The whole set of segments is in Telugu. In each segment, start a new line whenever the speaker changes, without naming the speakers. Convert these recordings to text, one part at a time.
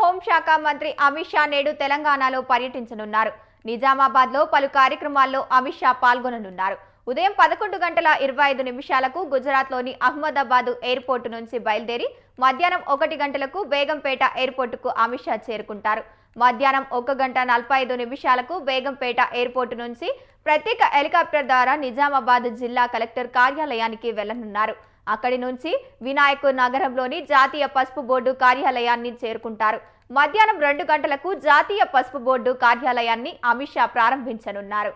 హోంశాఖ మంత్రి అమిత్ షా నేడు తెలంగాణలో పర్యటించనున్నారు. నిజామాబాద్లో పలు కార్యక్రమాల్లో అమిత్ షా పాల్గొననున్నారు. ఉదయం 11:25 గుజరాత్లోని అహ్మదాబాద్ ఎయిర్పోర్టు నుంచి బయలుదేరి మధ్యాహ్నం 1 గంటలకు బేగంపేట ఎయిర్పోర్టుకు అమిత్ షా చేరుకుంటారు. మధ్యాహ్నం 1:45 బేగంపేట ఎయిర్పోర్టు నుంచి ప్రత్యేక హెలికాప్టర్ ద్వారా నిజామాబాద్ జిల్లా కలెక్టర్ కార్యాలయానికి వెళ్లనున్నారు. అక్కడి నుంచి వినాయక్ నగరంలోని జాతీయ పసుపు బోర్డు కార్యాలయాన్ని చేరుకుంటారు. మధ్యాహ్నం 2 గంటలకు జాతీయ పసుపు బోర్డు కార్యాలయాన్ని అమిత్ షా ప్రారంభించనున్నారు.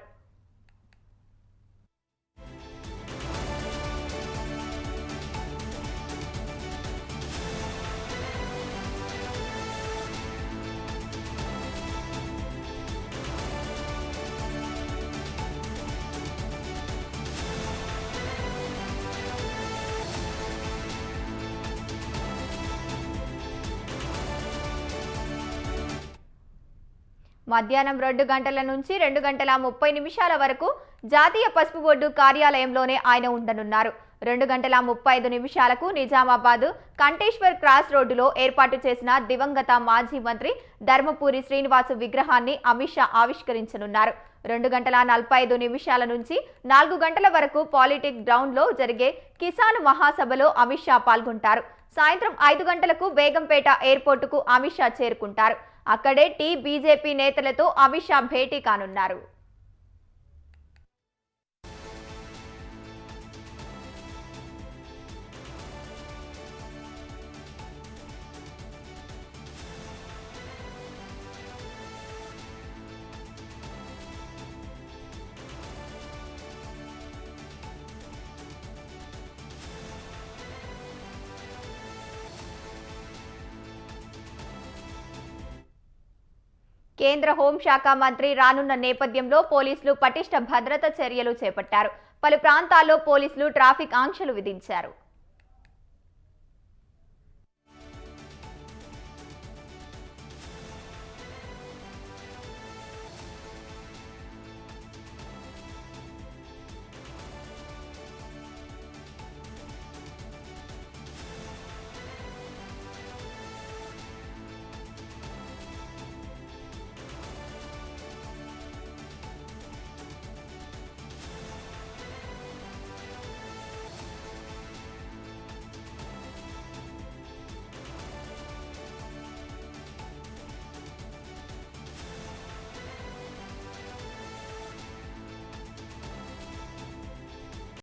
మధ్యాహ్నం 2 గంటల నుంచి 2:30 వరకు జాతీయ పసుపు బోర్డు కార్యాలయంలోనే ఆయన ఉండనున్నారు. 2:35 నిజామాబాద్ కంటేశ్వర్ క్రాస్ రోడ్డులో ఏర్పాటు చేసిన దివంగత మాజీ మంత్రి ధర్మపురి శ్రీనివాస్ విగ్రహాన్ని అమిత్ షా ఆవిష్కరించనున్నారు. 2:45 నుంచి 4 గంటల వరకు పాలిటిక్ గ్రౌండ్లో జరిగే కిసాన్ మహాసభలో అమిత్ షా పాల్గొంటారు. సాయంత్రం 5 గంటలకు బేగంపేట ఎయిర్పోర్టుకు అమిత్ షా చేరుకుంటారు. అక్కడే బీజేపీ నేతలతో అమిత్ షా భేటీ కానున్నారు. కేంద్ర హోంశాఖ మంత్రి రానున్న నేపథ్యంలో పోలీసులు పటిష్ట భద్రతా చర్యలు చేపట్టారు. పలు ప్రాంతాల్లో పోలీసులు ట్రాఫిక్ ఆంక్షలు విధించారు.